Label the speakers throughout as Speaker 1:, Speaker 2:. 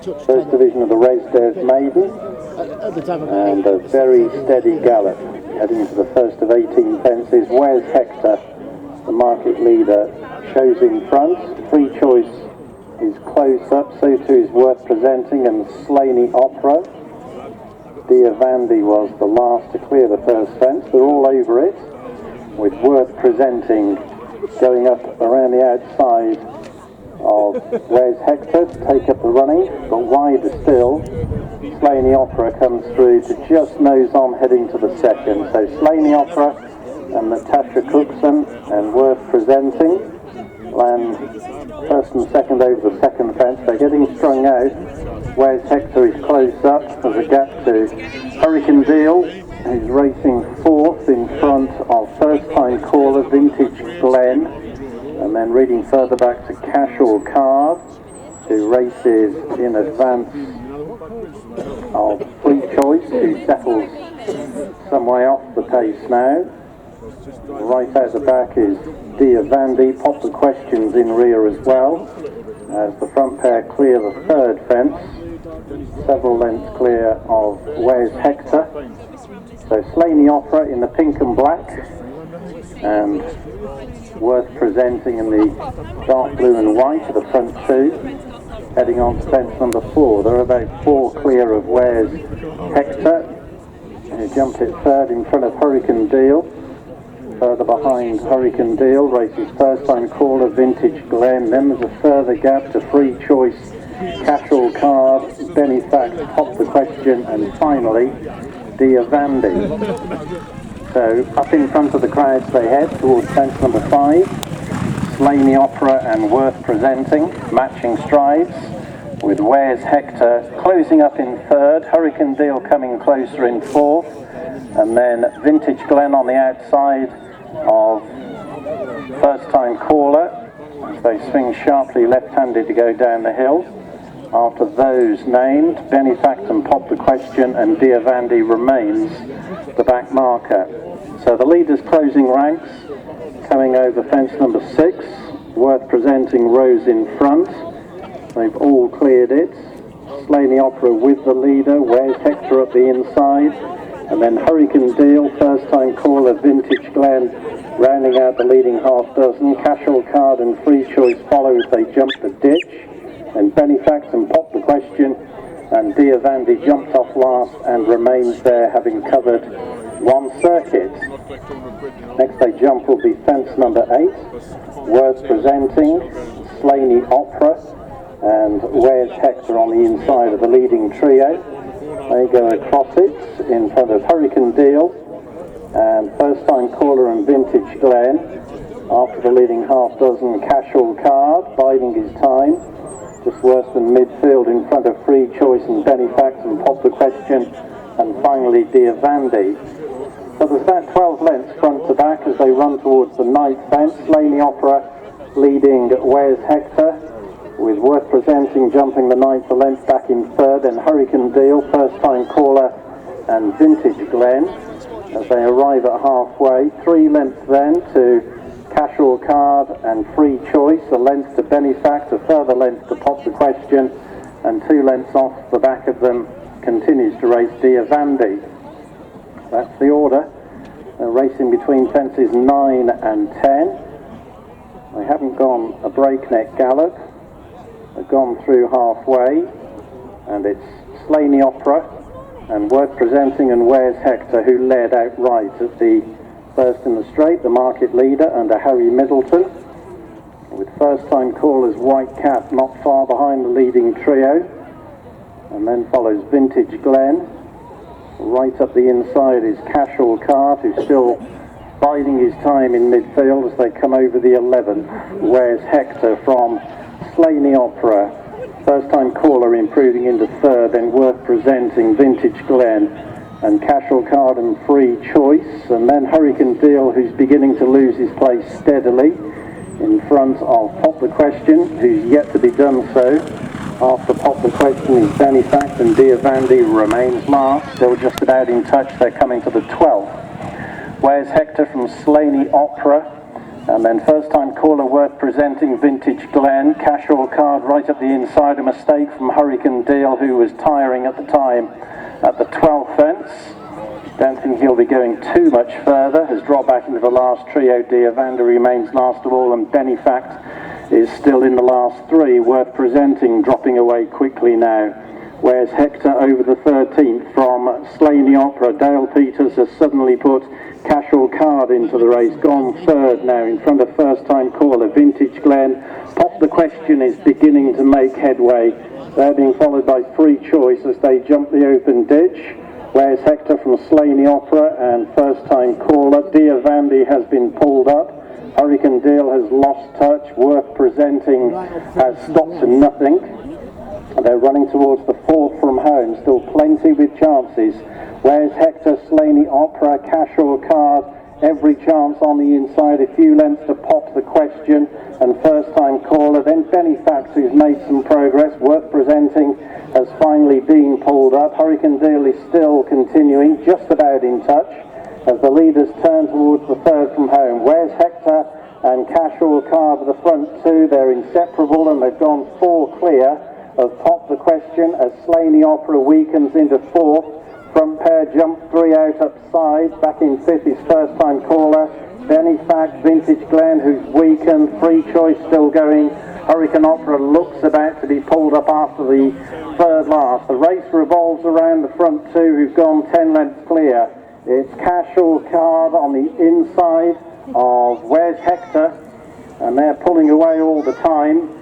Speaker 1: First division of the race, there's Maiden, and a very steady gallop heading to the first of 18 fences. Where's Hector, the market leader, shows in front. Free Choice is close up, so too is Worth Presenting and Slaney Opera. Dear Vandy was the last to clear the first fence. They're all over it, with Worth Presenting going up around the outside of Where's Hector to take up the running, but wider still, Slaney Opera comes through to just nose on heading to the second. So Slaney Opera and Natasha Cookson and Worth Presenting land first and second over the second fence. They're getting strung out. Where's Hector is close up. There's a gap to Hurricane Deal, who's racing fourth in front of first time caller Vintage Glen, and then reading further back to Casual Card, who races in advance of Free Choice, who settles some way off the pace now. Right out the back is Dear Vandy. Pop the Questions in rear as well, as the front pair clear the third fence, several lengths clear of Where's Hector. So Slaney Opera in the pink and black, and Worth Presenting in the dark blue and white at the front two, heading on to fence number 4. They're about 4 clear of Where's Hector, who jumped it third in front of Hurricane Deal. Further behind Hurricane Deal races first time caller Vintage Glen. Then there's a further gap to Free Choice, Casual Card, Benefact, Pop the Question, and finally Dear Vandy. So up in front of the crowds they head towards fence number 5. Slaney Opera and Worth Presenting matching strides, with Where's Hector closing up in third, Hurricane Deal coming closer in fourth, and then Vintage Glen on the outside of first time caller as they swing sharply left-handed to go down the hill. After those named, Benefact and Pop the Question and Dear Vandy remains the back marker. So the leaders closing ranks, coming over fence number 6. Worth Presenting rows in front. They've all cleared it. Slaney Opera with the leader. Where's Hector up the inside? And then Hurricane Deal, first time caller Vintage Glen, rounding out the leading half dozen. Casual Card and Free Choice follow as they jump the ditch. And Benefact and Pop the Question and Dear Vandy jumped off last and remains there, having covered one circuit. Next they jump will be fence number 8. Worth Presenting, Slaney Opera, and Where's Hector on the inside of the leading trio. They go across it in front of Hurricane Deal and first time caller and Vintage Glen. After the leading half dozen, Casual Card, biding his time, just worse than midfield in front of Free Choice and Benefact and Pop the Question, and finally Dear Vandy. So there's about 12 lengths front to back as they run towards the 9th fence. Slaney Opera leading Where's Hector, with Worth Presenting jumping the 9th, a length back in third, and Hurricane Deal, first time caller, and Vintage Glen as they arrive at halfway. 3 lengths then to Casual Card and Free Choice, a length to Benefact, a further length to Pop the Question, and 2 lengths off the back of them continues to race Dear Vandy. That's the order. They're racing between fences 9 and 10. They haven't gone a breakneck gallop. They've gone through halfway, and it's Slaney Opera and Worth Presenting and Where's Hector who led outright at the first in the straight, the market leader under Harry Middleton, with first time callers White Cap not far behind the leading trio, and then follows Vintage Glen. Right up the inside is Casual Card, who's still biding his time in midfield as they come over the 11th. Where's Hector from Slaney Opera, first time caller improving into third, then Worth Presenting, Vintage Glen, and Casual Card and Free Choice, and then Hurricane Deal, who's beginning to lose his place steadily in front of Pop the Question, who's yet to be done so. After Pop the Question is Benefact, and Dear Vandy remains marked, still just about in touch. They're coming to the 12th. Where's Hector from Slaney Opera And then first time caller worth presenting, Vintage Glen. Cash or card right at the inside, a mistake from Hurricane Deal, who was tiring at the time at the 12th fence. Don't think he'll be going too much further. Has dropped back into the last trio. Diavanda remains last of all, and Benefact is still in the last three. Worth presenting, dropping away quickly now. Where's Hector over the 13th from Slaney Opera. Dale Peters has suddenly put Cash or Card into the race, gone third now in front of first time caller Vintage Glen. Pop the Question is beginning to make headway. They're being followed by Free Choice as they jump the open ditch. Where's Hector from Slaney Opera and first time caller. Diavanda has been pulled up. Hurricane Deal has lost touch. Worth presenting has stopped to nothing. They're running towards the fourth from home, still plenty with chances. Where's Hector, Slaney Opera, Cash or Card, every chance on the inside, a few lengths to Pop the Question, and first time caller. Then Benefact, who's made some progress, Worth presenting, has finally been pulled up. Hurricane Deal is still continuing, just about in touch, as the leaders turn towards the third from home. Where's Hector and Cash or Card are the front two, they're inseparable, and they've gone four clear of Pop the Question as Slaney Opera weakens into fourth. Front pair jump three out upside. Back in fifth is first time caller. Benefact, Vintage Glen, who's weakened. Free Choice still going. Hurricane Opera looks about to be pulled up after the third last. The race revolves around the front two, who've gone 10 lengths clear. It's Cash or Card on the inside of Where's Hector, and they're pulling away all the time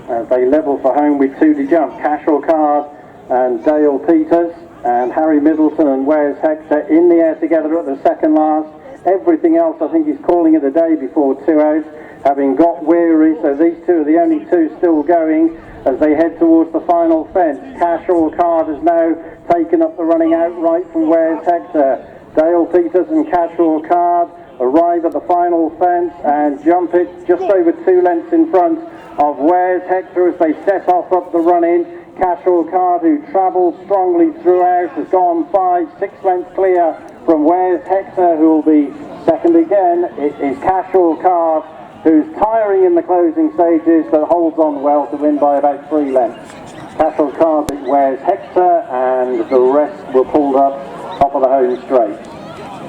Speaker 1: as they level for home with two to jump. Cash or Card and Dale Peters and Harry Middleton and Where's Hector in the air together at the second last. Everything else I think is calling it a day before two out, having got weary, so these two are the only two still going as they head towards the final fence. Cash or Card has now taken up the running outright from Where's Hector. Dale Peters and Cash or Card arrive at the final fence and jump it just over 2 lengths in front of Where's Hector as they set off up the run-in. Cash or Card, who travels strongly throughout, has gone 5-6 lengths clear from Where's Hector, who will be second again. It is Cash or Card, who's tiring in the closing stages, but holds on well to win by about 3 lengths. Cash or Card, Where's Hector, and the rest were pulled up top of the home straight.